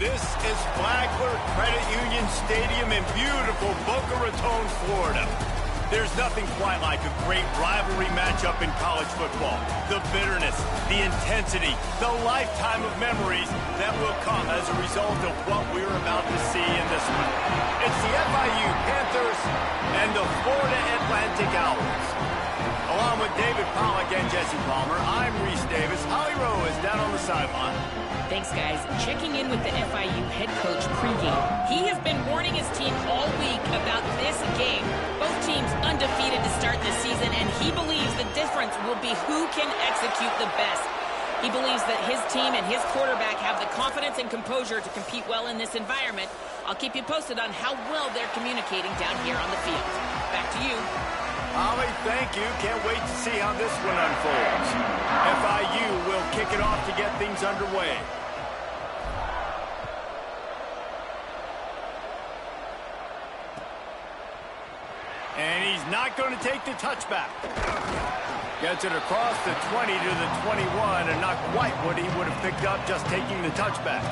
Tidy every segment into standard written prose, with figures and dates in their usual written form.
This is Flagler Credit Union Stadium in beautiful Boca Raton, Florida. There's nothing quite like a great rivalry matchup in college football. The bitterness, the intensity, the lifetime of memories that will come as a result of what we're about to see in this one. It's the FIU Panthers and the Florida Atlantic Owls. Along with David Pollack and Jesse Palmer, I'm Reese Davis. Holly Rowe is down on the sideline. Thanks, guys. Checking in with the FIU head coach pregame. He has been warning his team all week about this game. Both teams undefeated to start this season, and he believes the difference will be who can execute the best. He believes that his team and his quarterback have the confidence and composure to compete well in this environment. I'll keep you posted on how well they're communicating down here on the field. Back to you. Holly, thank you. Can't wait to see how this one unfolds. FIU will kick it off to get things underway. And he's not going to take the touchback. Gets it across the 20 to the 21, and not quite what he would have picked up just taking the touchback.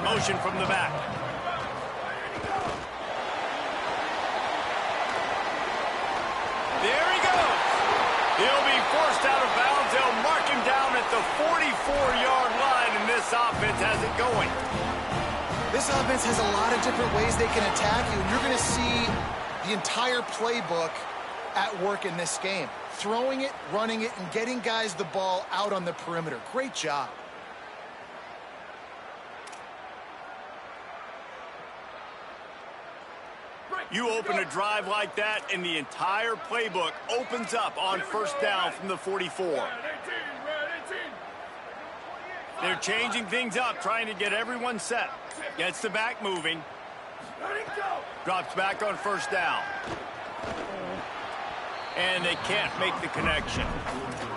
Motion from the back. There he goes. He'll be forced out of bounds. They'll mark him down at the 44-yard line, and this offense has it going. This offense has a lot of different ways they can attack you, and you're going to see the entire playbook at work in this game. Throwing it, running it, and getting guys the ball out on the perimeter. Great job. You open a drive like that, and the entire playbook opens up on first down from the 44. They're changing things up, trying to get everyone set. Gets the back moving. Drops back on first down. And they can't make the connection.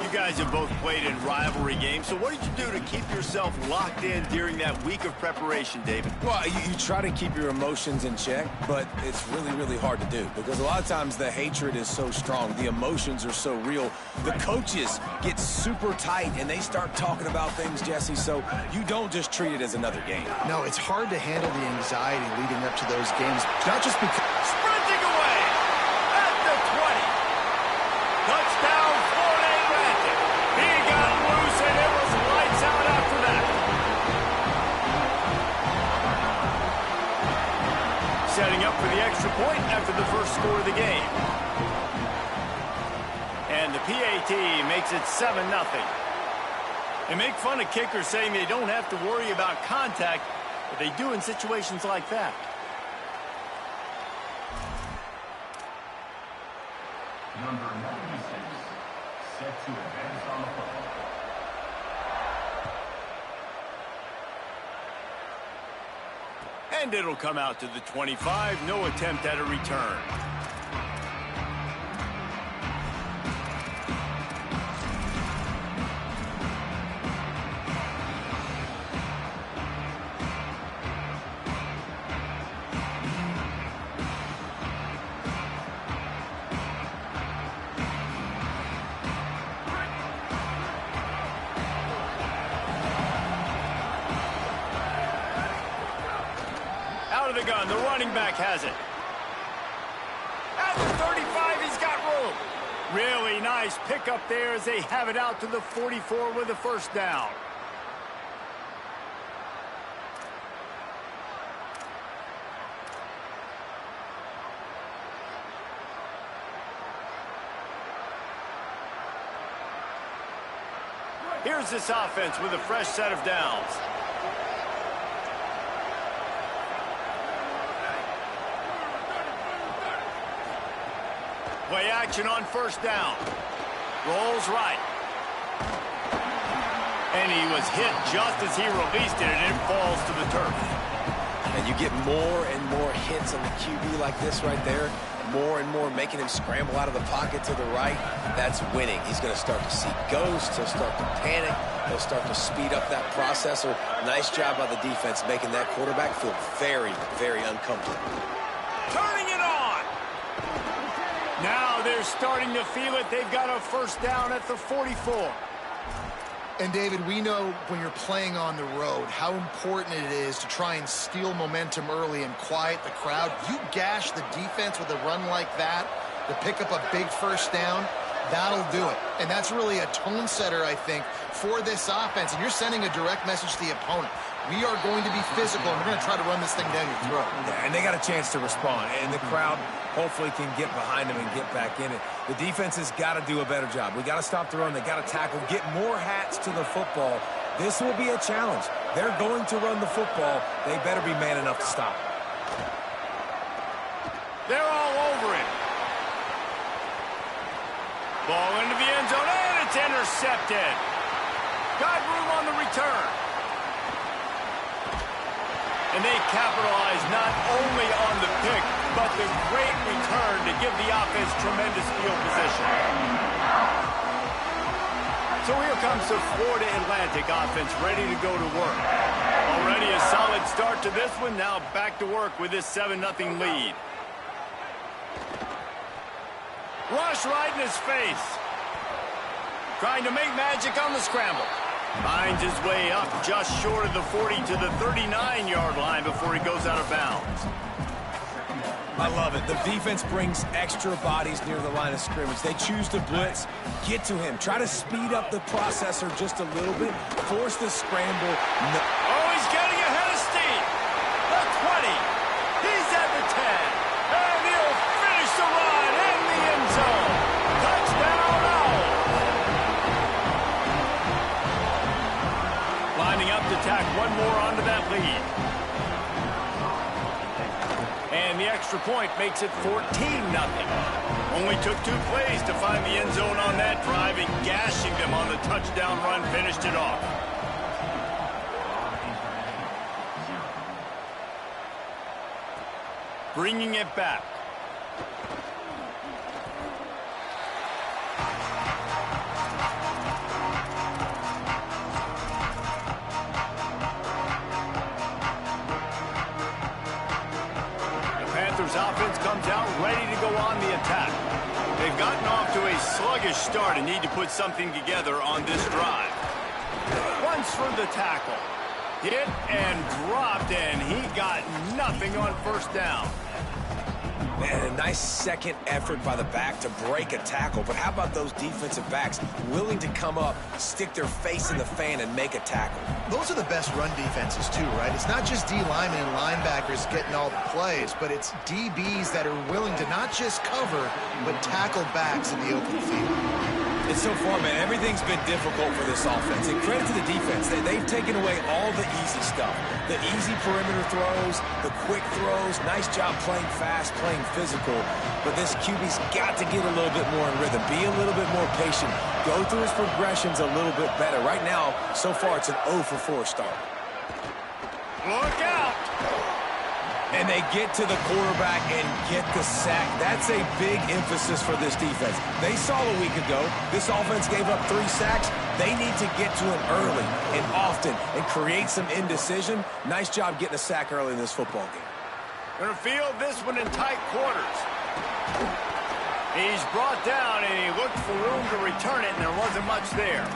You guys have both played in rivalry games, so what did you do to keep yourself locked in during that week of preparation, David? Well, you try to keep your emotions in check, but it's really, really hard to do because a lot of times the hatred is so strong. The emotions are so real. The coaches get super tight, and they start talking about things, Jesse, so you don't just treat it as another game. No, it's hard to handle the anxiety leading up to those games, not just because... Sprinting away at the 20. Touchdown, Florida Atlantic. He got loose, and it was lights out after that. Setting up for the extra point after the first score of the game. And the PAT makes it 7-0. They make fun of kickers saying they don't have to worry about contact, but they do in situations like that. Number 96, set to advance on the football. And it'll come out to the 25. No attempt at a return. Out of the gun, the running back has it. At the 35, he's got room. Really nice pickup there as they have it out to the 44 with a first down. Here's this offense with a fresh set of downs. Play action on first down. Rolls right. And he was hit just as he released it, and it falls to the turf. And you get more and more hits on the QB like this right there, more and more making him scramble out of the pocket to the right. That's winning. He's going to start to see ghosts. He'll start to panic. He'll start to speed up that processor. Nice job by the defense making that quarterback feel very, very uncomfortable. Turning it on. Now they're starting to feel it. They've got a first down at the 44. And, David, we know when you're playing on the road how important it is to try and steal momentum early and quiet the crowd. You gash the defense with a run like that to pick up a big first down, that'll do it. And that's really a tone setter, I think, for this offense. And you're sending a direct message to the opponent. We are going to be physical, and we're going to try to run this thing down your throat. Yeah, and they got a chance to respond. And the crowd hopefully can get behind them and get back in it. The defense has got to do a better job. We got to stop the run. They got to tackle, get more hats to the football. This will be a challenge. They're going to run the football. They better be man enough to stop. They're all over it. Ball into the end zone, and it's intercepted. Got room on the return. And they capitalize not only on the pick, but the great return to give the offense tremendous field position. So here comes the Florida Atlantic offense ready to go to work. Already a solid start to this one. Now back to work with this 7-0 lead. Rush right in his face. Trying to make magic on the scramble. Finds his way up just short of the 40 to the 39-yard line before he goes out of bounds. I love it. The defense brings extra bodies near the line of scrimmage. They choose to blitz, get to him, try to speed up the processor just a little bit, force the scramble. No. Oh, he's getting ahead of steam. The 20. He's at the 10. And he'll finish the run in the end zone. Touchdown, Owls. Lining up to tack one more onto that lead. And the extra point makes it 14-0. Only took 2 plays to find the end zone on that drive, and gashing them on the touchdown run finished it off. Bringing it back. Offense comes out ready to go on the attack. They've gotten off to a sluggish start and need to put something together on this drive. Once for the tackle. Hit and dropped, and he got nothing on first down. Man, a nice second effort by the back to break a tackle. But how about those defensive backs willing to come up, stick their face in the fan, and make a tackle? Those are the best run defenses, too, right? It's not just D linemen and linebackers getting all the plays, but it's DBs that are willing to not just cover, but tackle backs in the open field. It's so far, man, everything's been difficult for this offense. And credit to the defense. They've taken away all the easy stuff. The easy perimeter throws, the quick throws. Nice job playing fast, playing physical. But this QB's got to get a little bit more in rhythm. Be a little bit more patient. Go through his progressions a little bit better. Right now, so far, it's an 0 for 4 start. Look out! And they get to the quarterback and get the sack. That's a big emphasis for this defense. They saw a week ago, this offense gave up 3 sacks. They need to get to him early and often and create some indecision. Nice job getting a sack early in this football game. Gonna field this one in tight quarters. He's brought down, and he looked for room to return it, and there wasn't much there.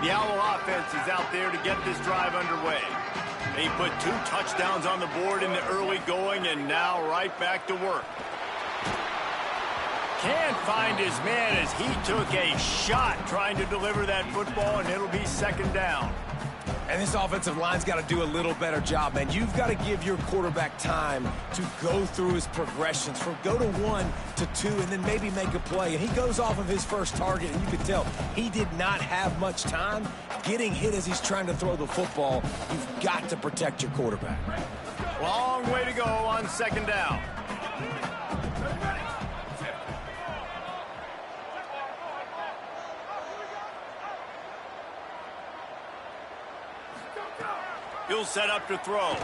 The Owl offense is out there to get this drive underway. They put 2 touchdowns on the board in the early going, and now right back to work. Can't find his man as he took a shot trying to deliver that football, and it'll be second down. And this offensive line's got to do a little better job, man. You've got to give your quarterback time to go through his progressions, from go to 1 to 2, and then maybe make a play. And he goes off of his first target, and you can tell he did not have much time getting hit as he's trying to throw the football. You've got to protect your quarterback. Long way to go on second down. He'll set up to throw.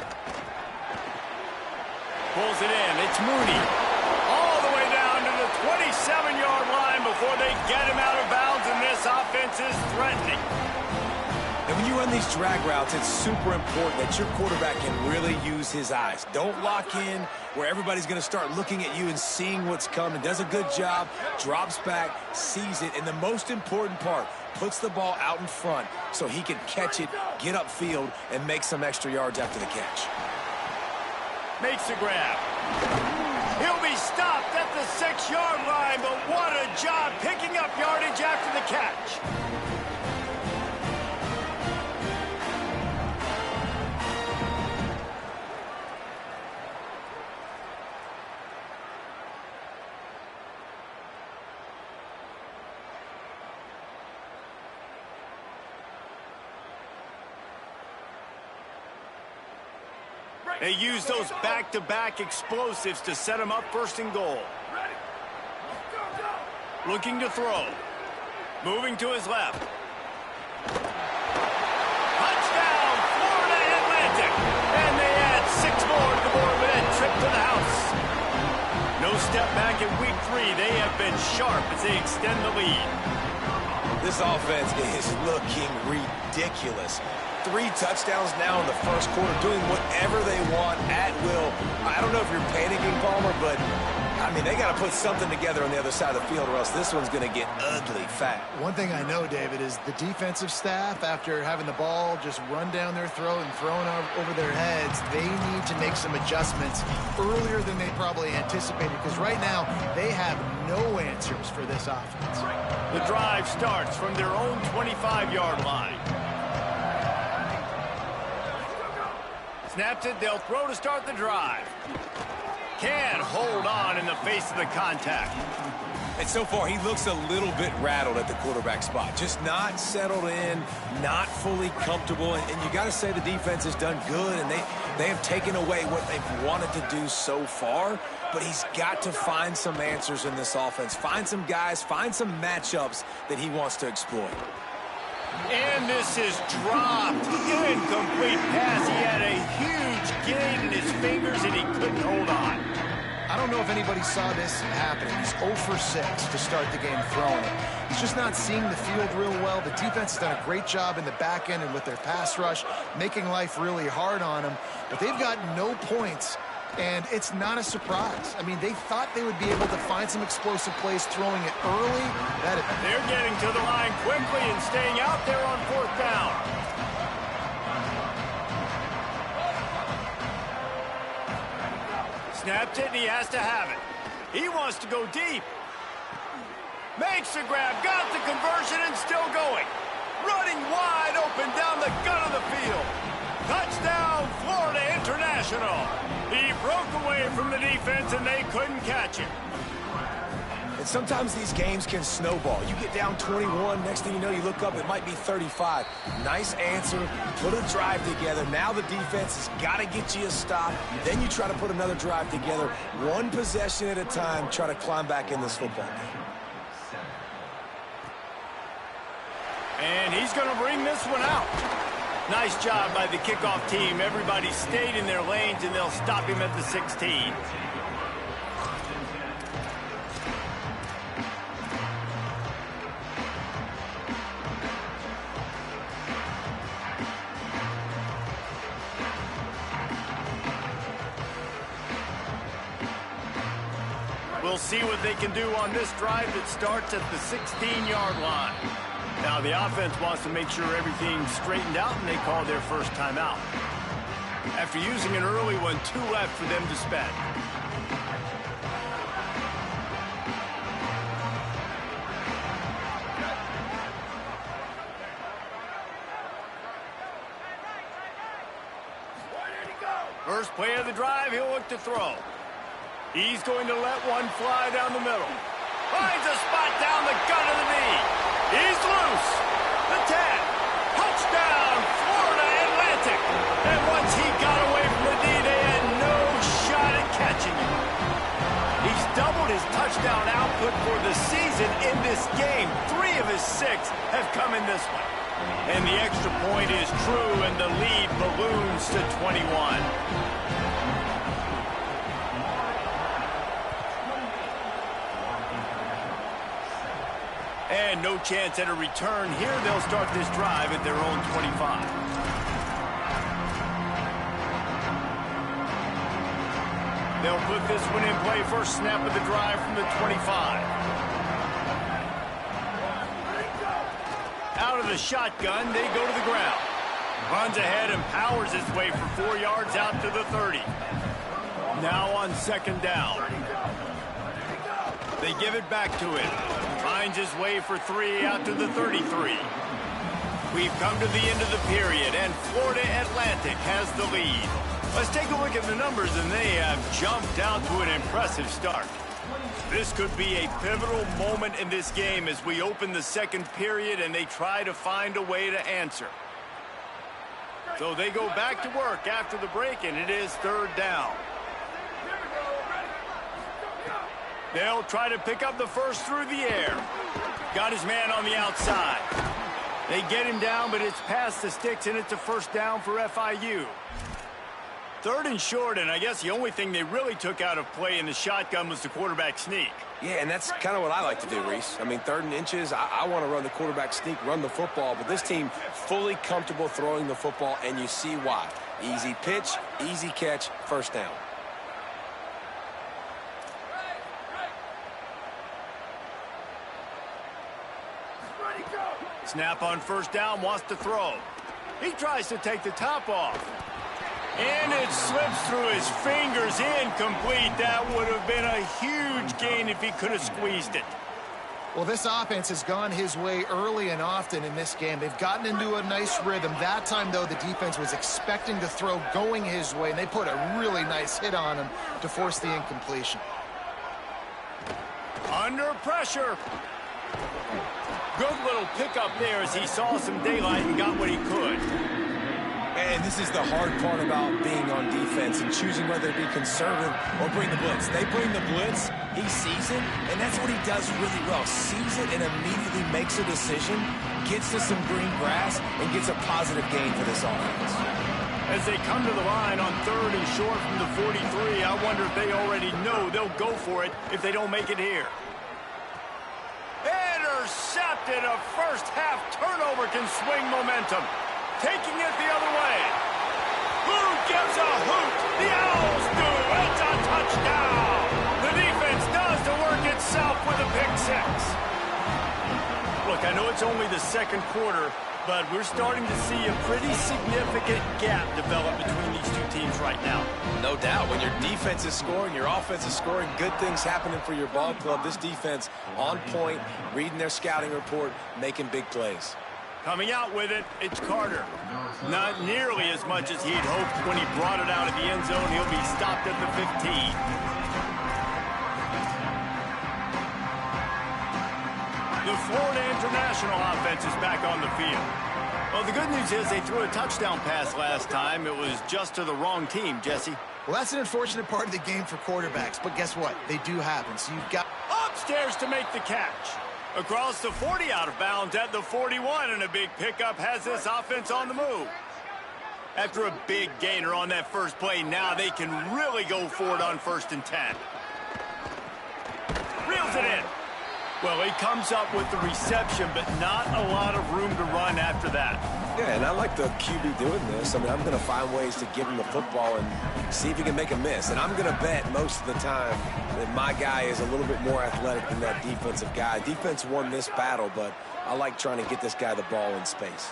Pulls it in. It's Mooney. All the way down to the 27-yard line before they get him out of bounds, and this offense is threatening. And when you run these drag routes, it's super important that your quarterback can really use his eyes. Don't lock in where everybody's going to start looking at you and seeing what's coming. Does a good job, drops back, sees it, and the most important part, puts the ball out in front so he can catch it, get upfield, and make some extra yards after the catch. Makes the grab. He'll be stopped at the 6-yard line, but what a job picking up yardage after the catch. They use those back-to-back explosives to set him up first and goal. Looking to throw. Moving to his left. Touchdown, Florida Atlantic. And they add 6 more to the board with that trip to the house. No step back in week 3. They have been sharp as they extend the lead. This offense is looking ridiculous. 3 touchdowns now in the first quarter, doing whatever they want at will. I don't know if you're panicking, Palmer, but, I mean, they got to put something together on the other side of the field or else this one's going to get ugly fast. One thing I know, David, is the defensive staff, after having the ball just run down their throat and thrown over their heads, they need to make some adjustments earlier than they probably anticipated, because right now they have no answers for this offense. The drive starts from their own 25-yard line. Snaps it, they'll throw to start the drive. Can't hold on in the face of the contact. And so far, he looks a little bit rattled at the quarterback spot. Just not settled in, not fully comfortable. And you got to say the defense has done good, and they have taken away what they've wanted to do so far. But he's got to find some answers in this offense. Find some guys, find some matchups that he wants to exploit. And this is dropped. Incomplete pass. He had a huge gain in his fingers, and he couldn't hold on. I don't know if anybody saw this happening. He's 0 for 6 to start the game throwing it. He's just not seeing the field real well. The defense has done a great job in the back end and with their pass rush, making life really hard on him. But they've got no points, and it's not a surprise. I mean, they thought they would be able to find some explosive plays throwing it early. They're getting to the line quickly and staying out there on 4th down. Snapped it, and he has to have it. He wants to go deep. Makes the grab, got the conversion, and still going. Running wide open down the gut of the field. Touchdown, Florida International. He broke away from the defense, and they couldn't catch him. And sometimes these games can snowball. You get down 21, next thing you know, you look up, it might be 35. Nice answer, put a drive together. Now the defense has got to get you a stop. Then you try to put another drive together. One possession at a time, try to climb back in this football game. And he's going to bring this one out. Nice job by the kickoff team. Everybody stayed in their lanes, and they'll stop him at the 16. We'll see what they can do on this drive that starts at the 16-yard line. Now, the offense wants to make sure everything's straightened out, and they call their first timeout. After using an early one, 2 left for them to spend. First play of the drive, he'll look to throw. He's going to let one fly down the middle. Finds a spot down the gut of the knee. He's loose. The 10. Touchdown, Florida Atlantic. And once he got away from the knee, they had no shot at catching him. He's doubled his touchdown output for the season in this game. 3 of his 6 have come in this one. And the extra point is true, and the lead balloons to 21. And no chance at a return here. They'll start this drive at their own 25. They'll put this one in play. First snap of the drive from the 25. Out of the shotgun, they go to the ground. Runs ahead and powers his way for 4 yards out to the 30. Now on second down. They give it back to him. Finds his way for 3 out to the 33. We've come to the end of the period, and Florida Atlantic has the lead. Let's take a look at the numbers, and they have jumped out to an impressive start. This could be a pivotal moment in this game as we open the second period and they try to find a way to answer. So they go back to work after the break, and it is third down. They'll try to pick up the first through the air. Got his man on the outside. They get him down, but it's past the sticks, and it's a first down for FIU. Third and short, and I guess the only thing they really took out of play in the shotgun was the quarterback sneak. Yeah, and that's kind of what I like to do, Reese. I mean, 3rd and inches, I want to run the quarterback sneak, run the football, but this team fully comfortable throwing the football, and you see why. Easy pitch, easy catch, first down. Snap on first down, wants to throw. He tries to take the top off. And it slips through his fingers, incomplete. That would have been a huge gain if he could have squeezed it. Well, this offense has gone his way early and often in this game. They've gotten into a nice rhythm. That time, though, the defense was expecting the throw going his way, and they put a really nice hit on him to force the incompletion. Under pressure. Good little pickup there as he saw some daylight and got what he could. And this is the hard part about being on defense and choosing whether to be conservative or bring the blitz. They bring the blitz, he sees it, and that's what he does really well. Sees it and immediately makes a decision, gets to some green grass, and gets a positive gain for this offense. As they come to the line on 3rd and short from the 43, I wonder if they already know they'll go for it if they don't make it here. Intercepted. A first-half turnover can swing momentum. Taking it the other way. Who gives a hoot? The Owls do. It's a touchdown. The defense does the work itself with a pick six. Look, I know it's only the second quarter, but we're starting to see a pretty significant gap develop between these two teams right now. No doubt. When your defense is scoring, your offense is scoring, good things happening for your ball club. This defense on point, reading their scouting report, making big plays. Coming out with it, it's Carter. Not nearly as much as he'd hoped when he brought it out of the end zone. He'll be stopped at the 15. The Florida International offense is back on the field. Well, the good news is they threw a touchdown pass last time. It was just to the wrong team, Jesse. Well, that's an unfortunate part of the game for quarterbacks, but guess what? They do happen, so you've got... Upstairs to make the catch. Across the 40, out of bounds at the 41, and a big pickup has this offense on the move. After a big gainer on that first play, now they can really go for it on 1st and 10. Reels it in. Well, he comes up with the reception, but not a lot of room to run after that. Yeah, and I like the QB doing this. I mean, I'm going to find ways to give him the football and see if he can make a miss. And I'm going to bet most of the time that my guy is a little bit more athletic than that defensive guy. Defense won this battle, but I like trying to get this guy the ball in space.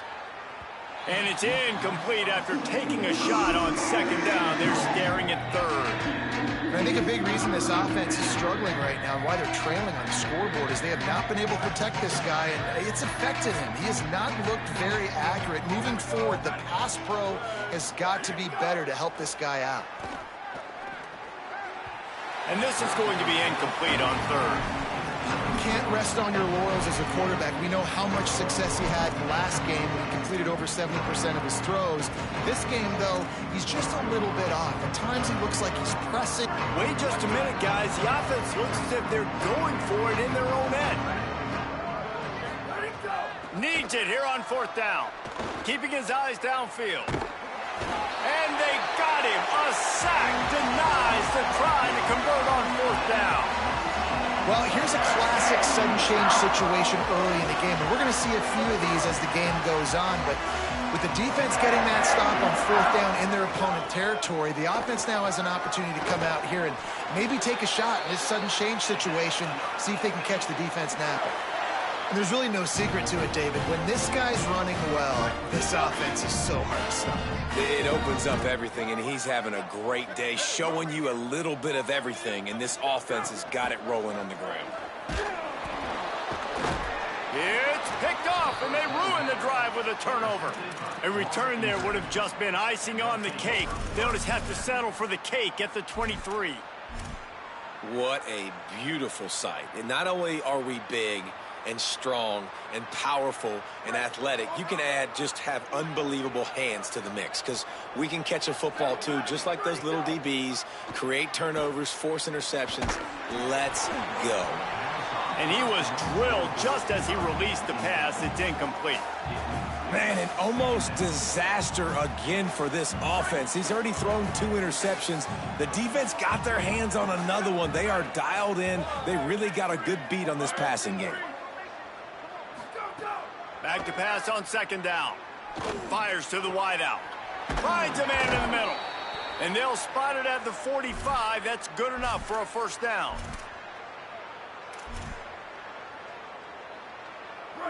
And it's incomplete after taking a shot on 2nd down. They're staring at 3rd. And I think a big reason this offense is struggling right now and why they're trailing on the scoreboard is they have not been able to protect this guy, and it's affected him. He has not looked very accurate. Moving forward, the pass pro has got to be better to help this guy out. And this is going to be incomplete on 3rd. You can't rest on your laurels as a quarterback. We know how much success he had in the last game when he completed over 70% of his throws. This game, though, he's just a little bit off. At times, he looks like he's pressing. Wait just a minute, guys. The offense looks as if they're going for it in their own end. Needs it here on 4th down. Keeping his eyes downfield. And they got him. A sack denies the try to convert on 4th down. Well, here's a classic sudden change situation early in the game, and we're going to see a few of these as the game goes on, but with the defense getting that stop on 4th down in their opponent territory, the offense now has an opportunity to come out here and maybe take a shot in this sudden change situation, see if they can catch the defense napping. And there's really no secret to it, David. When this guy's running well, this offense is so hard to stop. It opens up everything, and he's having a great day, showing you a little bit of everything, and this offense has got it rolling on the ground. It's picked off, and they ruin the drive with a turnover. A return there would have just been icing on the cake. They'll just have to settle for the cake at the 23. What a beautiful sight. And not only are we big and strong and powerful and athletic, you can have unbelievable hands to the mix, because we can catch a football too, just like those little DBs, create turnovers, force interceptions. Let's go. And he was drilled just as he released the pass. It's incomplete. Man, an almost disaster again for this offense. He's already thrown 2 interceptions. The defense got their hands on another one. They are dialed in. They really got a good beat on this passing game. Back to pass on 2nd down. Fires to the wideout. Finds a man in the middle. And they'll spot it at the 45. That's good enough for a 1st down.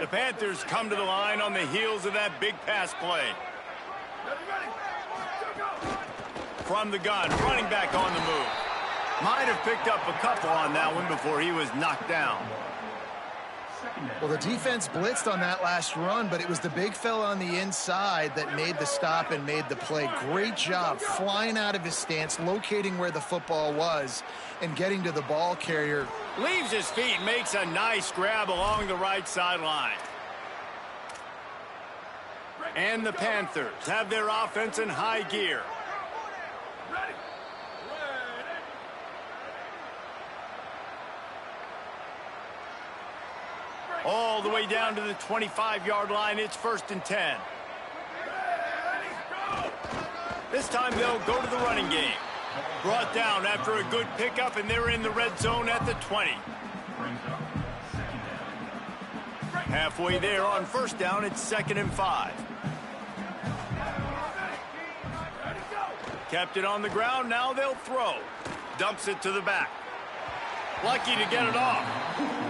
The Panthers come to the line on the heels of that big pass play. From the gun, running back on the move. Might have picked up a couple on that one before he was knocked down. Well, the defense blitzed on that last run, but it was the big fella on the inside that made the stop and made the play. Great job flying out of his stance, locating where the football was, and getting to the ball carrier. Leaves his feet, makes a nice grab along the right sideline. And the Panthers have their offense in high gear. All the way down to the 25-yard line. It's 1st and 10. This time they'll go to the running game. Brought down after a good pickup, and they're in the red zone at the 20. Halfway there on 1st down, it's 2nd and 5. Kept it on the ground, now they'll throw. Dumps it to the back. Lucky to get it off.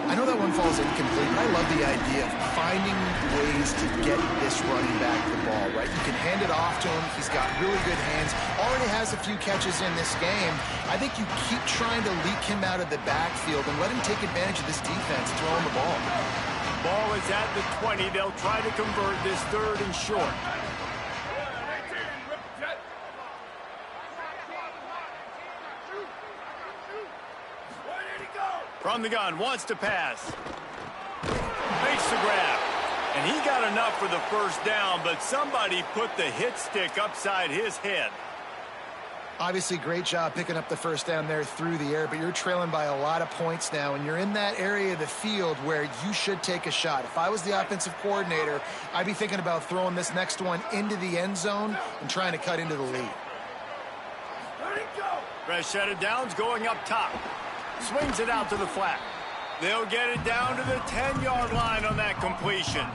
I know that one falls incomplete, but I love the idea of finding ways to get this running back the ball, right? You can hand it off to him. He's got really good hands. Already has a few catches in this game. I think you keep trying to leak him out of the backfield and let him take advantage of this defense throwing the ball. Ball is at the 20. They'll try to convert this 3rd and short. From the gun, wants to pass. Makes the grab. And he got enough for the 1st down, but somebody put the hit stick upside his head. Obviously, great job picking up the 1st down there through the air, but you're trailing by a lot of points now, and you're in that area of the field where you should take a shot. If I was the offensive coordinator, I'd be thinking about throwing this next one into the end zone and trying to cut into the lead. Fresh set of downs going up top. Swings it out to the flat. They'll get it down to the 10-yard line on that completion.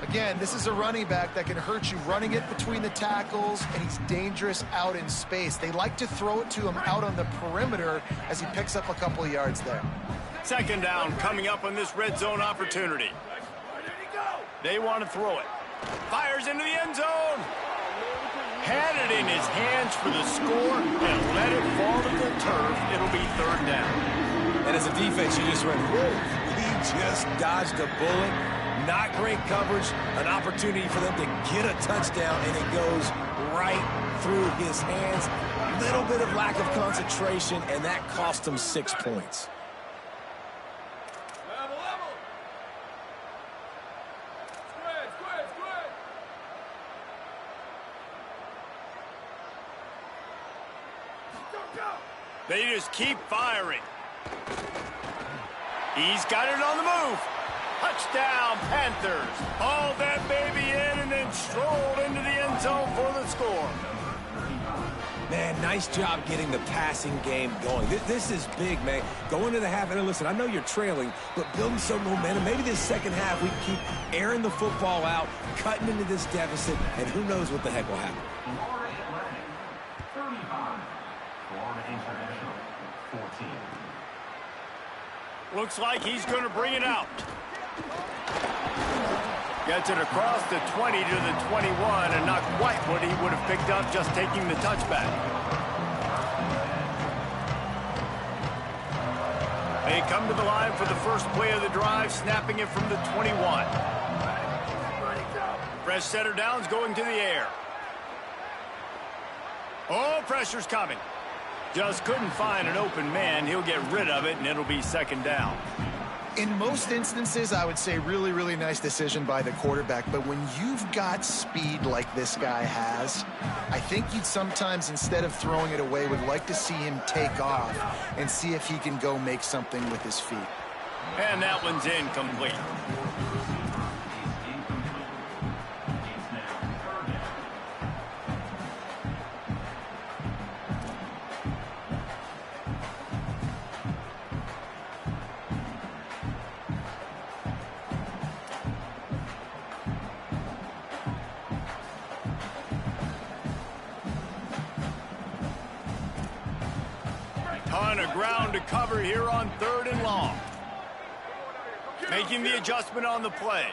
Again, this is a running back that can hurt you running it between the tackles, and he's dangerous out in space. They like to throw it to him out on the perimeter as he picks up a couple of yards there. 2nd down coming up on this red zone opportunity. They want to throw it. Fires into the end zone. Had it in his hands for the score and let it fall to the turf. It'll be 3rd down. And as a defense, you just went, whoa. He just dodged a bullet. Not great coverage. An opportunity for them to get a touchdown, and it goes right through his hands. Little bit of lack of concentration, and that cost him 6 points. They just keep firing. He's got it on the move. Touchdown, Panthers. Hauled that baby in and then strolled into the end zone for the score. Man, nice job getting the passing game going. This is big, man. Going to the half, and listen, I know you're trailing, but building some momentum. Maybe this second half we keep airing the football out, cutting into this deficit, and who knows what the heck will happen. Florida Atlantic, 35. Florida International, 14. Looks like he's going to bring it out. Gets it across the 20 to the 21, and not quite what he would have picked up just taking the touchback. They come to the line for the first play of the drive, snapping it from the 21. Fresh setter downs going to the air. Oh, pressure's coming. Just couldn't find an open man. He'll get rid of it, and it'll be second down. In most instances, I would say really, really nice decision by the quarterback. But when you've got speed like this guy has, I think you'd sometimes, instead of throwing it away, would like to see him take off and see if he can go make something with his feet. And that one's incomplete. Ton of ground to cover here on 3rd and long. Making the adjustment on the play.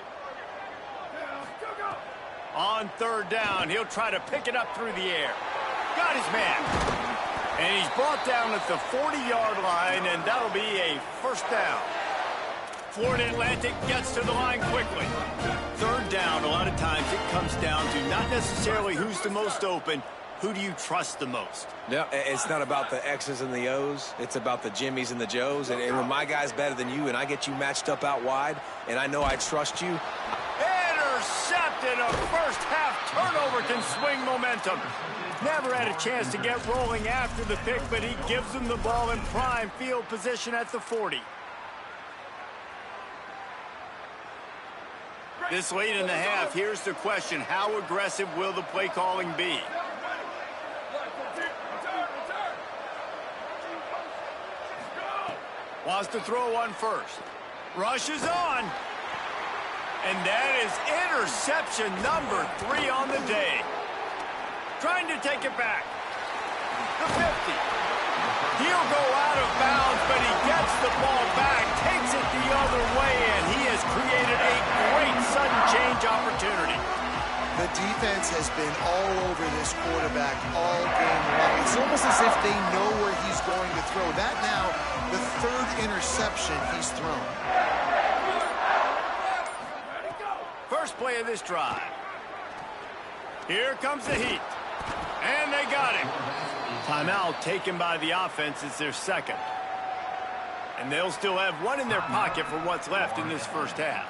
On 3rd down, he'll try to pick it up through the air. Got his man. And he's brought down at the 40-yard line, and that'll be a first down. Florida Atlantic gets to the line quickly. 3rd down, a lot of times it comes down to not necessarily who's the most open, who do you trust the most? No, it's not about the X's and the O's. It's about the Jimmies and the Joes. And when my guy's better than you and I get you matched up out wide and I know I trust you. Intercepted. A first half turnover can swing momentum. Never had a chance to get rolling after the pick, but he gives them the ball in prime field position at the 40. This late in the half, here's the question. How aggressive will the play calling be? Wants to throw one first. Rushes on. And that is interception number 3 on the day. Trying to take it back. The 50. He'll go out of bounds, but he gets the ball back, takes it the other way, and he has created a great sudden change opportunity. The defense has been all over this quarterback all game long. It's almost as if they know where he's going to throw. That now, the 3rd interception he's thrown. First play of this drive. Here comes the heat. And they got him. Timeout taken by the offense. It's their second. And they'll still have one in their pocket for what's left in this first half.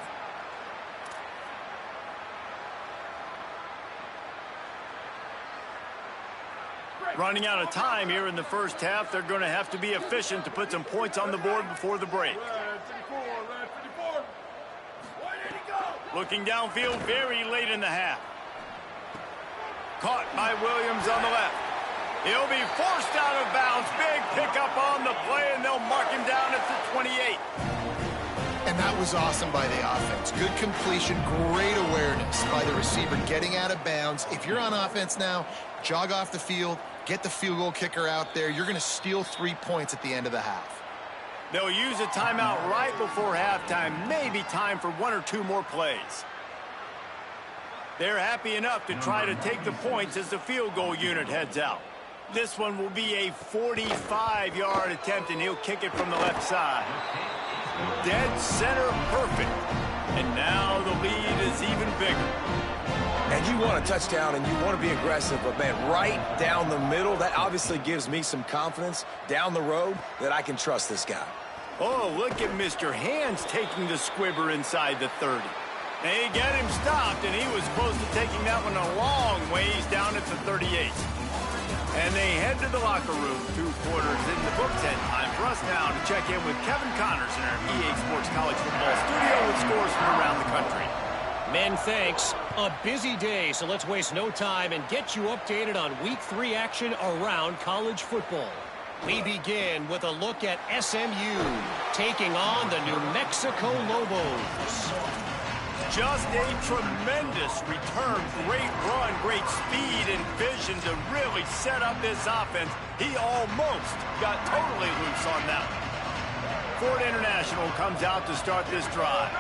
Running out of time here in the first half. They're going to have to be efficient to put some points on the board before the break. Looking downfield very late in the half. Caught by Williams on the left. He'll be forced out of bounds. Big pickup on the play, and they'll mark him down at the 28. And that was awesome by the offense. Good completion, great awareness by the receiver getting out of bounds. If you're on offense now, jog off the field, get the field goal kicker out there. You're going to steal 3 points at the end of the half. They'll use a timeout right before halftime. Maybe time for 1 or 2 more plays. They're happy enough to try to take the points as the field goal unit heads out. This one will be a 45-yard attempt, and he'll kick it from the left side. Dead center perfect. And now the lead is even bigger. And you want a touchdown and you want to be aggressive, but man, right down the middle, that obviously gives me some confidence down the road that I can trust this guy. Oh, look at Mr. Hands taking the squibber inside the 30. They get him stopped, and he was close to taking that one a long ways down at the 38. And they head to the locker room. 2 quarters in the books, and time for us now to check in with Kevin Connors in our EA Sports College Football studio with scores from around the country. Men, thanks. A busy day, so let's waste no time and get you updated on Week 3 action around college football. We begin with a look at SMU taking on the New Mexico Lobos. Just a tremendous return. Great run, great speed and vision to really set up this offense. He almost got totally loose on that one. Ford International comes out to start this drive.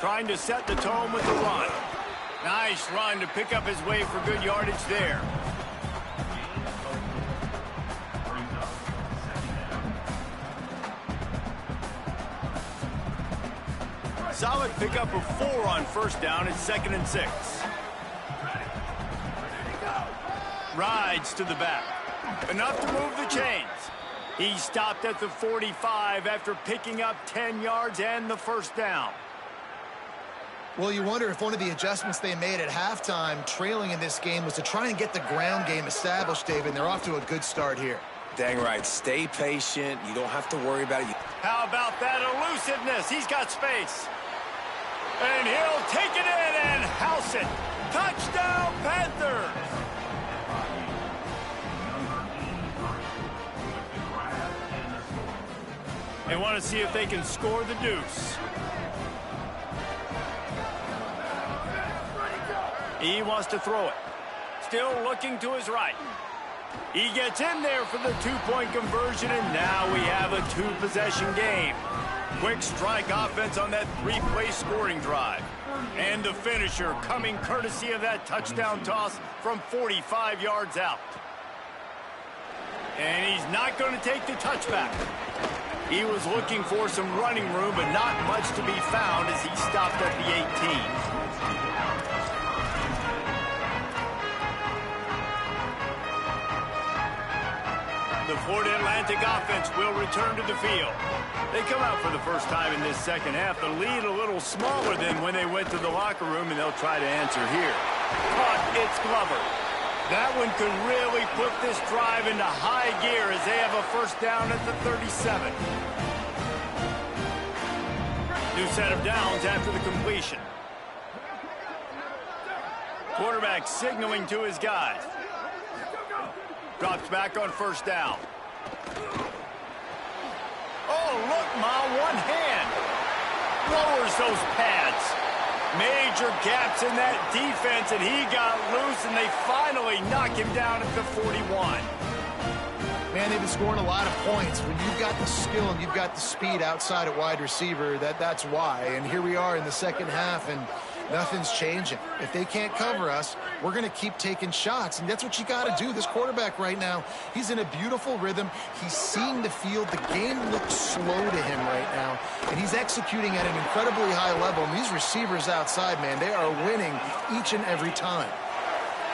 Trying to set the tone with the run. Nice run to pick up his way for good yardage there. Solid pickup of 4 on first down. It's 2nd and 6. Rides to the back. Enough to move the chains. He stopped at the 45 after picking up 10 yards and the first down. Well, you wonder if one of the adjustments they made at halftime, trailing in this game, was to try and get the ground game established, David. They're off to a good start here. Dang right. Stay patient. You don't have to worry about it. How about that elusiveness? He's got space. And he'll take it in and house it. Touchdown, Panthers! They want to see if they can score the deuce. He wants to throw it. Still looking to his right. He gets in there for the 2-point conversion, and now we have a 2-possession game. Quick strike offense on that 3-play scoring drive. And the finisher coming courtesy of that touchdown toss from 45 yards out. And he's not going to take the touchback. He was looking for some running room, but not much to be found as he stopped at the 18. The Florida Atlantic offense will return to the field. They come out for the first time in this second half. The lead a little smaller than when they went to the locker room, and they'll try to answer here. Caught, it's Glover. That one could really put this drive into high gear as they have a first down at the 37. New set of downs after the completion. Quarterback signaling to his guys. Drops back on first down. Oh, look, Ma, one hand. Lowers those pads. Major gaps in that defense, and he got loose, and they finally knock him down at the 41. Man, they've been scoring a lot of points. When you've got the skill and you've got the speed outside at wide receiver, that's why. And here we are in the second half, and nothing's changing. If they can't cover us, we're going to keep taking shots, and that's what you got to do. This quarterback right now, he's in a beautiful rhythm. He's seeing the field. The game looks slow to him right now, and he's executing at an incredibly high level. And these receivers outside, man, they are winning each and every time.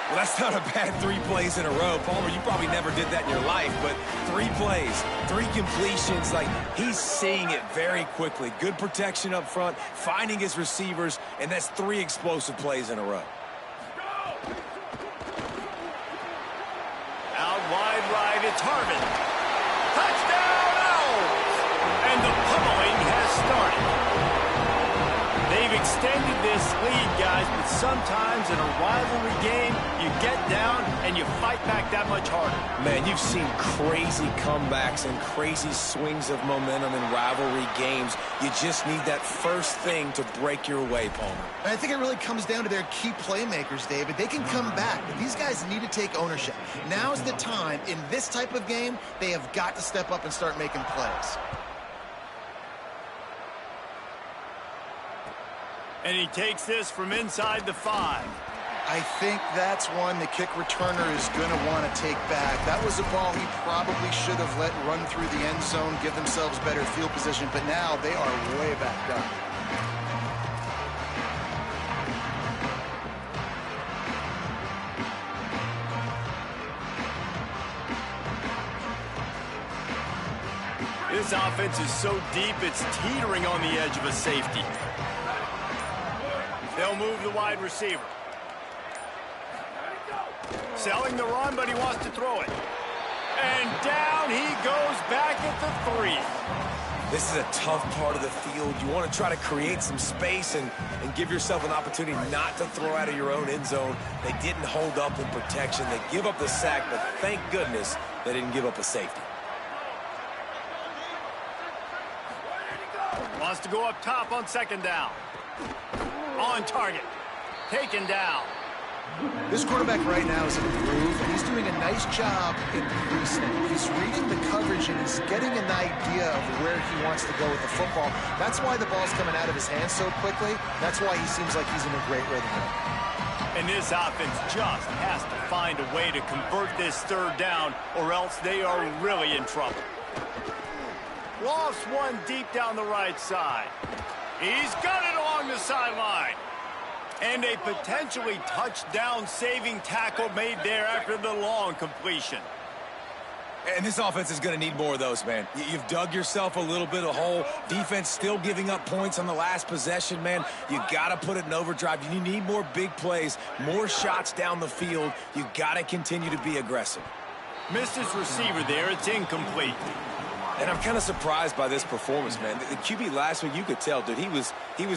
Well, that's not a bad 3 plays in a row. Palmer, you probably never did that in your life, but 3 plays, 3 completions, like he's seeing it very quickly. Good protection up front, finding his receivers, and that's 3 explosive plays in a row. Out wide right, it's Harvin. Touchdown, Owls! And the pummeling has started. They've extended this lead, guys, but sometimes in a rivalry game, you get down and you fight back that much harder. Man, you've seen crazy comebacks and crazy swings of momentum in rivalry games. You just need that first thing to break your way, Palmer. And I think it really comes down to their key playmakers, David. They can come back, but these guys need to take ownership. Now's the time. In this type of game, they have got to step up and start making plays. And he takes this from inside the 5. I think that's one the kick returner is going to want to take back. That was a ball he probably should have let run through the end zone, give themselves better field position, but now they are way back up. This offense is so deep, it's teetering on the edge of a safety. They'll move the wide receiver. Selling the run, but he wants to throw it. And down he goes back at the 3. This is a tough part of the field. You want to try to create some space and give yourself an opportunity not to throw out of your own end zone. They didn't hold up in protection. They give up the sack, but thank goodness they didn't give up a safety. Wants to go up top on 2nd down. On target. Taken down. This quarterback right now is in a groove, and he's doing a nice job in pre-snap. He's reading the coverage, and he's getting an idea of where he wants to go with the football. That's why the ball's coming out of his hands so quickly. That's why he seems like he's in a great rhythm. And this offense just has to find a way to convert this 3rd down, or else they are really in trouble. Lost one deep down the right side. He's got it along the sideline. And a potentially touchdown-saving tackle made there after the long completion. And this offense is going to need more of those, man. You've dug yourself a little bit of hole. Defense still giving up points on the last possession, man. You got to put it in overdrive. You need more big plays, more shots down the field. You got to continue to be aggressive. Missed his receiver there. It's incomplete. And I'm kind of surprised by this performance, man. The QB last week, you could tell, dude, he was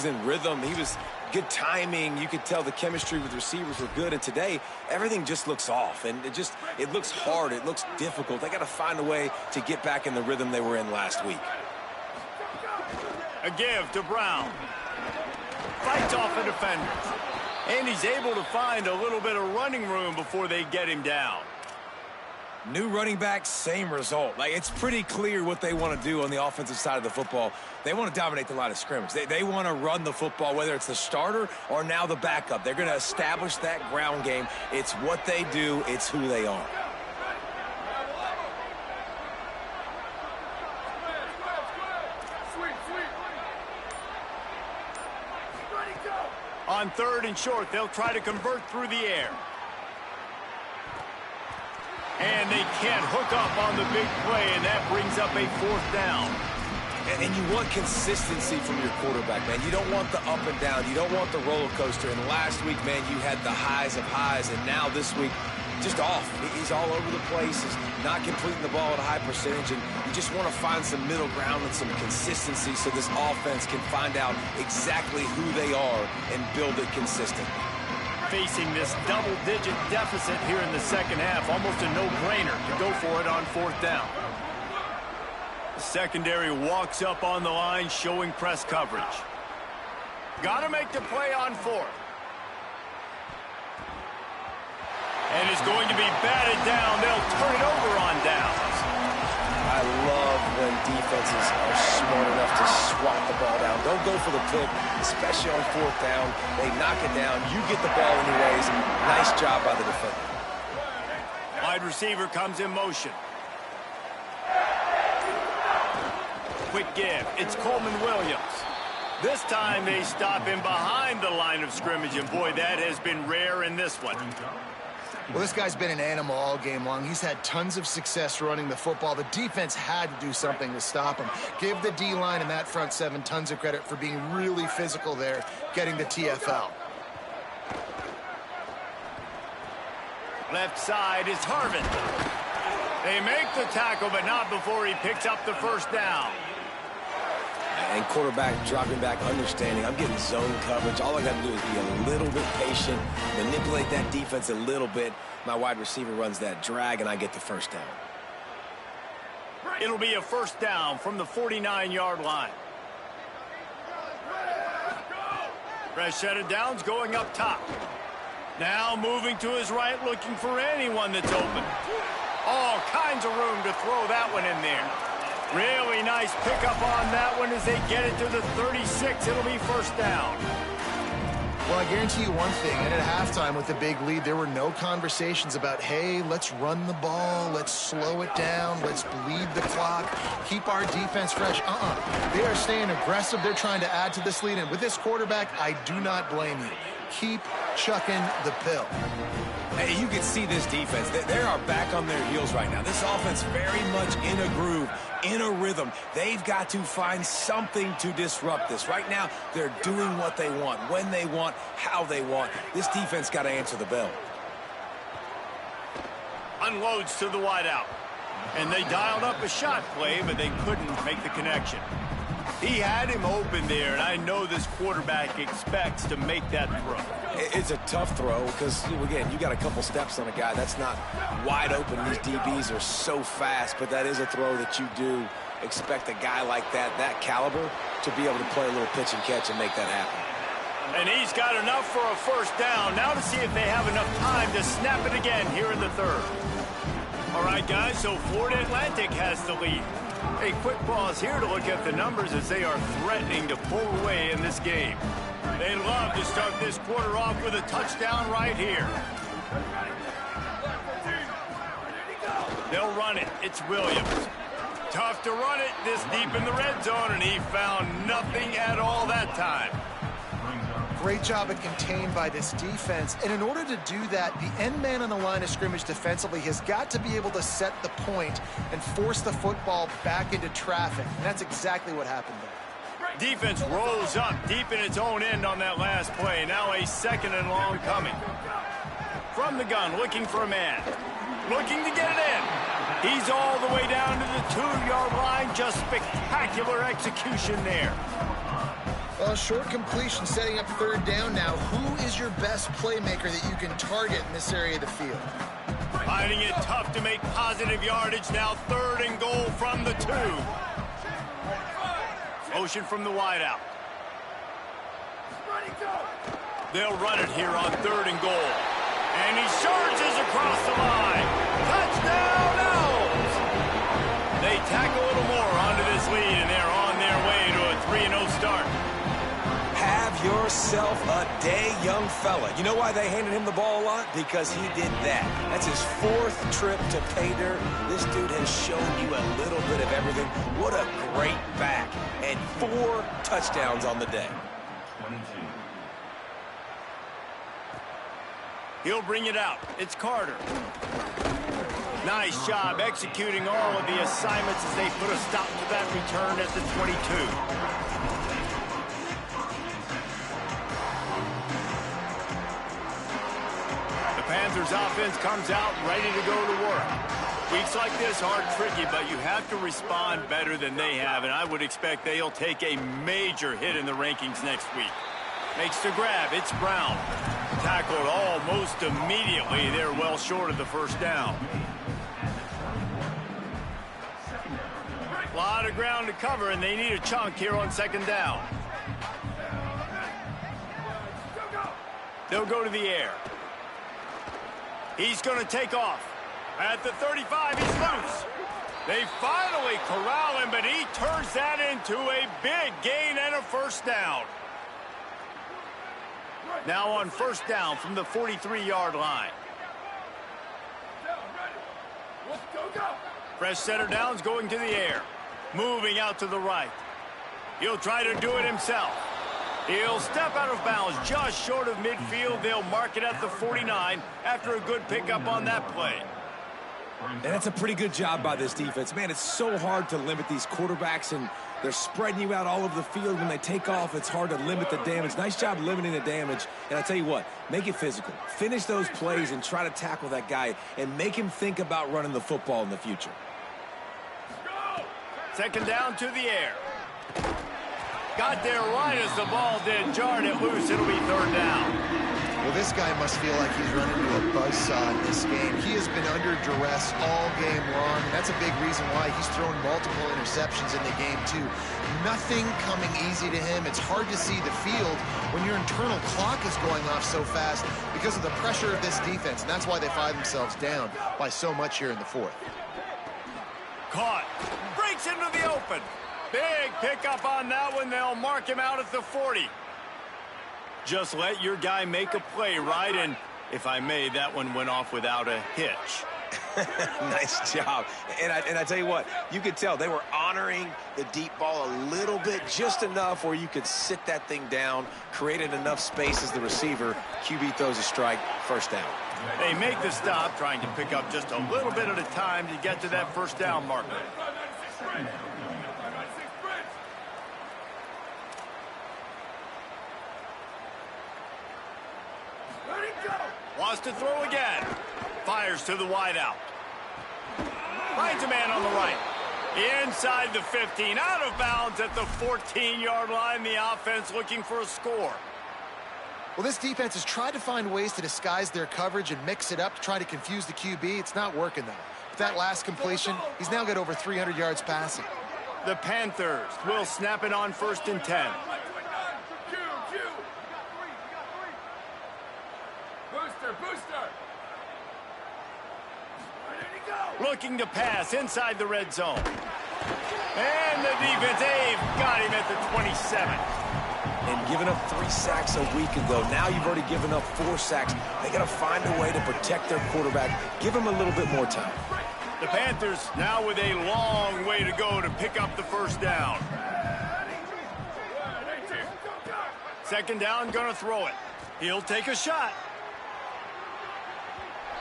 in rhythm. He was good timing. You could tell the chemistry with receivers were good. And today, everything just looks off. And it looks hard. It looks difficult. They got to find a way to get back in the rhythm they were in last week. A give to Brown. Fights off a defender. And he's able to find a little bit of running room before they get him down. New running back, same result. Like, it's pretty clear what they want to do on the offensive side of the football. They want to dominate the line of scrimmage. They want to run the football, whether it's the starter or now the backup. They're going to establish that ground game. It's what they do. It's who they are. On 3rd and short, they'll try to convert through the air. And they can't hook up on the big play, and that brings up a 4th down. And you want consistency from your quarterback, man. You don't want the up and down. You don't want the roller coaster. And last week, man, you had the highs of highs, and now this week, just off. He's all over the place. He's not completing the ball at a high percentage, and you just want to find some middle ground and some consistency so this offense can find out exactly who they are and build it consistently. Facing this double-digit deficit here in the 2nd half, almost a no-brainer to go for it on 4th down. The secondary walks up on the line, showing press coverage. Got to make the play on 4th. And it's going to be batted down. They'll turn it over on downs. I love when defenses are smart enough to swat the ball down. Don't go for the pick, especially on 4th down. They knock it down. You get the ball anyways. Nice job by the defender. Wide receiver comes in motion. Quick give. It's Coleman Williams. This time they stop him behind the line of scrimmage, and boy, that has been rare in this one. Well, this guy's been an animal all game long. He's had tons of success running the football. The defense had to do something to stop him. Give the D-line and that front 7 tons of credit for being really physical there, getting the TFL. Left side is Harvin. They make the tackle, but not before he picks up the 1st down. And quarterback dropping back, understanding I'm getting zone coverage. All I got to do is be a little bit patient, manipulate that defense a little bit. My wide receiver runs that drag, and I get the 1st down. It'll be a 1st down from the 49-yard line. Fresh set of downs going up top. Now moving to his right, looking for anyone that's open. All kinds of room to throw that one in there. Really nice pickup on that one as they get it to the 36. It'll be 1st down. Well, I guarantee you one thing, and at halftime with the big lead, there were no conversations about, hey, let's run the ball, let's slow it down, let's bleed the clock, keep our defense fresh. They are staying aggressive. They're trying to add to this lead, and with this quarterback, I do not blame you. Keep chucking the pill. Hey, you can see this defense. They are back on their heels right now. This offense very much in a groove, in a rhythm. They've got to find something to disrupt this. Right now, they're doing what they want, when they want, how they want. This defense got to answer the bell. Unloads to the wideout. And they dialed up a shot play, but they couldn't make the connection. He had him open there, and I know this quarterback expects to make that throw. It's a tough throw because, again, you got a couple steps on a guy. That's not wide open. These DBs are so fast, but that is a throw that you do expect a guy like that caliber, to be able to play a little pitch and catch and make that happen. And he's got enough for a first down. Now to see if they have enough time to snap it again here in the third. All right, guys, so Florida Atlantic has the lead. A quick pause here to look at the numbers as they are threatening to pull away in this game. They love to start this quarter off with a touchdown right here. They'll run it. It's Williams. Tough to run it this deep in the red zone, and he found nothing at all that time. Great job at contained by this defense. And in order to do that, the end man on the line of scrimmage defensively has got to be able to set the point and force the football back into traffic. And that's exactly what happened there. Defense rolls up deep in its own end on that last play. Now a second and long coming. From the gun, looking for a man. Looking to get it in. He's all the way down to the 2-yard line. Just spectacular execution there. Well, short completion setting up third down now. Who is your best playmaker that you can target in this area of the field? Finding it tough to make positive yardage. Now 3rd and goal from the 2. Motion from the wideout. They'll run it here on 3rd and goal. And he charges across the line. Touchdown, Owls! They tack a little more onto this lead, and they're on their way to a 3-0 start. Have yourself a day, young fella. You know why they handed him the ball a lot? Because he did that. That's his 4th trip to pay dirt. This dude has shown you a little bit of everything. What a great back. And 4 touchdowns on the day. 22. He'll bring it out. It's Carter. Nice job executing all of the assignments as they put a stop to that return at the 22. Panthers offense comes out ready to go to work. Weeks like this are tricky, but you have to respond better than they have, and I would expect they'll take a major hit in the rankings next week. Makes the grab. It's Brown. Tackled almost immediately. They're well short of the first down. A lot of ground to cover, and they need a chunk here on 2nd down. They'll go to the air. He's going to take off. At the 35, he's loose. They finally corral him, but he turns that into a big gain and a first down. Now on 1st down from the 43-yard line. Fresh setter downs going to the air. Moving out to the right. He'll try to do it himself. He'll step out of bounds just short of midfield. They'll mark it at the 49 after a good pickup on that play. And that's a pretty good job by this defense. Man, it's so hard to limit these quarterbacks, and they're spreading you out all over the field. When they take off, it's hard to limit the damage. Nice job limiting the damage. And I tell you what, make it physical. Finish those plays and try to tackle that guy and make him think about running the football in the future. 2nd down to the air. Got there right as the ball did. Jarred it loose. It'll be 3rd down. Well, this guy must feel like he's running into a buzzsaw in this game. He has been under duress all game long, and that's a big reason why he's thrown multiple interceptions in the game, too. Nothing coming easy to him. It's hard to see the field when your internal clock is going off so fast because of the pressure of this defense, and that's why they find themselves down by so much here in the 4th. Caught. Breaks into the open. Big pickup on that one. They'll mark him out at the 40. Just let your guy make a play, right? And if I may, that one went off without a hitch. Nice job. And I tell you what, you could tell they were honoring the deep ball a little bit, just enough where you could sit that thing down, created enough space as the receiver. QB throws a strike, 1st down. They make the stop, trying to pick up just a little bit at a time to get to that 1st down marker. Wants to throw again. Fires to the wideout. Finds a man on the right. Inside the 15, out of bounds at the 14-yard line. The offense looking for a score. Well, this defense has tried to find ways to disguise their coverage and mix it up to try to confuse the QB. It's not working, though. With that last completion, he's now got over 300 yards passing. The Panthers will snap it on 1st and 10. Looking to pass inside the red zone. And the defense, they've got him at the 27. And giving up 3 sacks a week ago. Now you've already given up 4 sacks. They got to find a way to protect their quarterback. Give him a little bit more time. The Panthers now with a long way to go to pick up the first down. 2nd down, gonna throw it. He'll take a shot.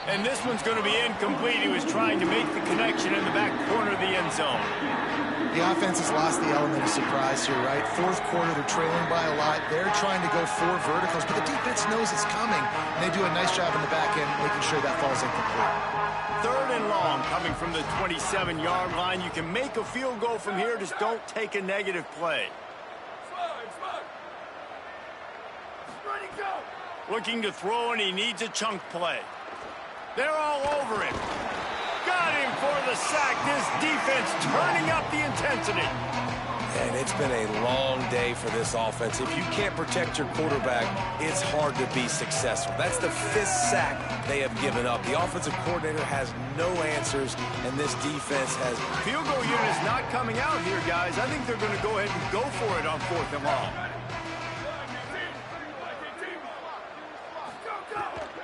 And this one's going to be incomplete. He was trying to make the connection in the back corner of the end zone. The offense has lost the element of surprise here, right? 4th quarter, they're trailing by a lot. They're trying to go 4 verticals, but the defense knows it's coming. And they do a nice job in the back end making sure that falls incomplete. 3rd and long coming from the 27-yard line. You can make a field goal from here. Just don't take a negative play. Looking to throw, and he needs a chunk play. They're all over him. Got him for the sack. This defense turning up the intensity. And it's been a long day for this offense. If you can't protect your quarterback, it's hard to be successful. That's the 5th sack they have given up. The offensive coordinator has no answers, and this defense has... Field goal unit is not coming out here, guys. I think they're going to go ahead and go for it on 4th and long.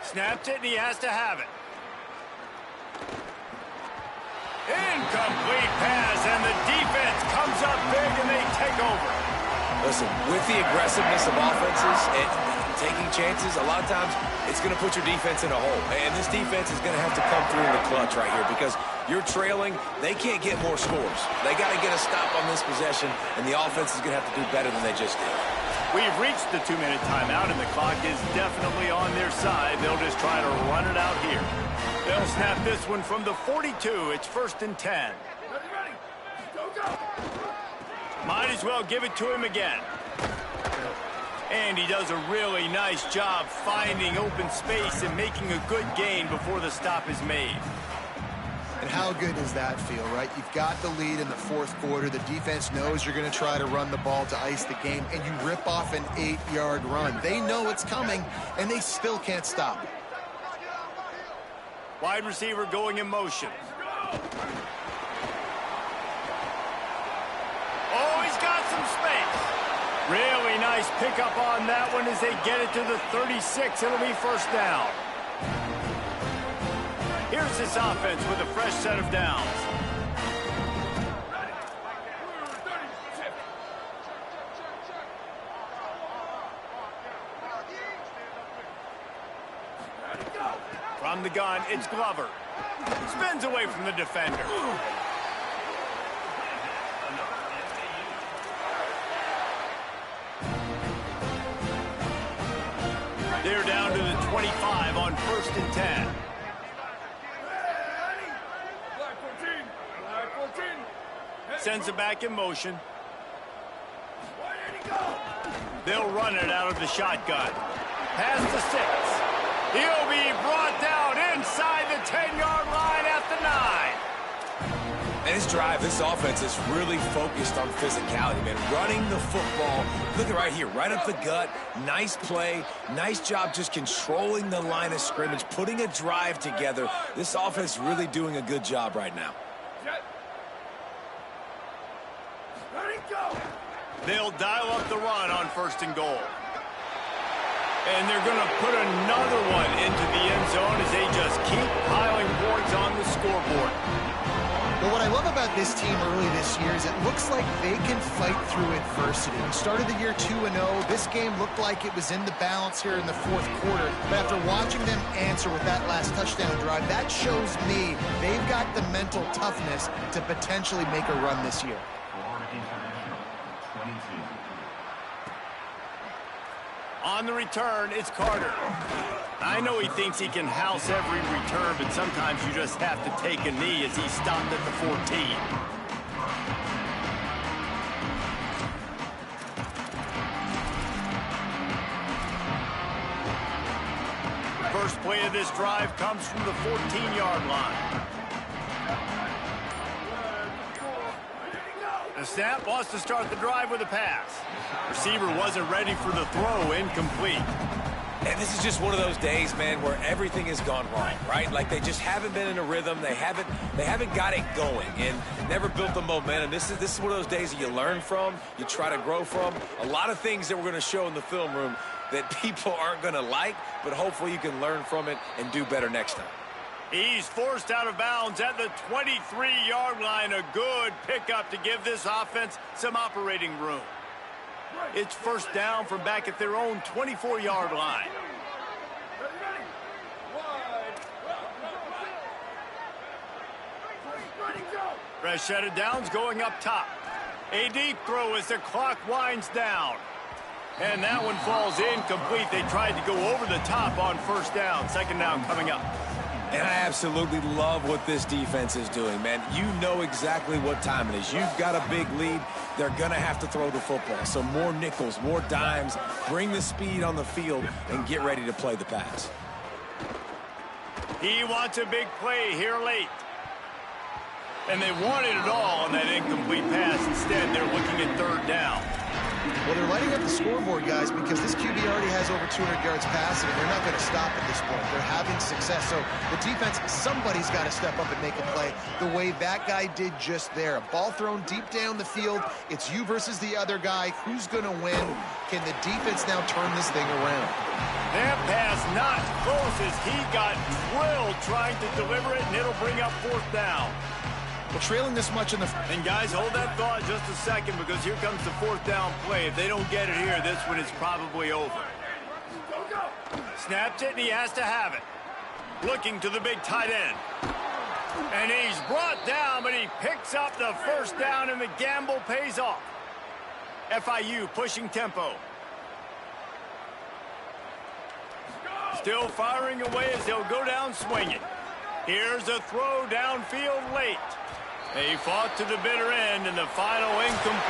Snaps it, and he has to have it. Incomplete pass, and the defense comes up big, and they take over. Listen, with the aggressiveness of offenses and taking chances, a lot of times it's going to put your defense in a hole. And this defense is going to have to come through in the clutch right here because you're trailing. They can't get more scores. They got to get a stop on this possession, and the offense is going to have to do better than they just did. We've reached the 2-minute timeout, and the clock is definitely on their side. They'll just try to run it out here. They'll snap this one from the 42. It's 1st and 10. Might as well give it to him again. And he does a really nice job finding open space and making a good gain before the stop is made. And how good does that feel, right? You've got the lead in the 4th quarter. The defense knows you're going to try to run the ball to ice the game, and you rip off an 8-yard run. They know it's coming, and they still can't stop it. Wide receiver going in motion. Oh, he's got some space. Really nice pickup on that one as they get it to the 36. It'll be 1st down. Here's this offense with a fresh set of downs. From the gun, it's Glover. Spins away from the defender. They're down to the 25 on 1st and 10. Sends it back in motion. They'll run it out of the shotgun. Past the 6. He'll be brought down inside the 10-yard line at the 9. And this drive, this offense is really focused on physicality, man. Running the football. Look at right here, right up the gut. Nice play. Nice job just controlling the line of scrimmage, putting a drive together. This offense really doing a good job right now. They'll dial up the run on 1st and goal. And they're going to put another one into the end zone as they just keep piling points on the scoreboard. Well, what I love about this team early this year is it looks like they can fight through adversity. We started the year 2-0. This game looked like it was in the balance here in the 4th quarter. But after watching them answer with that last touchdown drive, that shows me they've got the mental toughness to potentially make a run this year. On the return, it's Carter. I know he thinks he can house every return, but sometimes you just have to take a knee as he stopped at the 14. First play of this drive comes from the 14-yard line. The snap wants to start the drive with a pass. Receiver wasn't ready for the throw, incomplete. And this is just one of those days, man, where everything has gone wrong, right? Like they just haven't been in a rhythm. They haven't got it going and never built the momentum. This is one of those days that you learn from, you try to grow from. A lot of things that we're going to show in the film room that people aren't going to like, but hopefully you can learn from it and do better next time. He's forced out of bounds at the 23-yard line. A good pickup to give this offense some operating room. It's first down from back at their own 24-yard line. Rashad Downs going up top. A deep throw as the clock winds down. And that one falls incomplete. They tried to go over the top on first down. Second down coming up. And I absolutely love what this defense is doing, man. You know exactly what time it is. You've got a big lead. They're going to have to throw the football. So more nickels, more dimes, bring the speed on the field, and get ready to play the pass. He wants a big play here late. And they wanted it all on that incomplete pass. Instead, they're looking at third down. Well, they're lighting up the scoreboard, guys, because this QB already has over 200 yards passing, and they're not going to stop at this point. They're having success. So the defense, somebody's got to step up and make a play the way that guy did just there. A ball thrown deep down the field. It's you versus the other guy. Who's going to win? Can the defense now turn this thing around? That pass not close as he got drilled trying to deliver it, and it'll bring up fourth down. Well, trailing this much in the... And guys, hold that thought just a second because here comes the fourth down play. If they don't get it here, this one is probably over. Snapped it, and he has to have it. Looking to the big tight end. And he's brought down, but he picks up the first down, and the gamble pays off. FIU pushing tempo. Still firing away as they'll go down swinging. Here's a throw downfield late. He fought to the bitter end, and the final incomplete.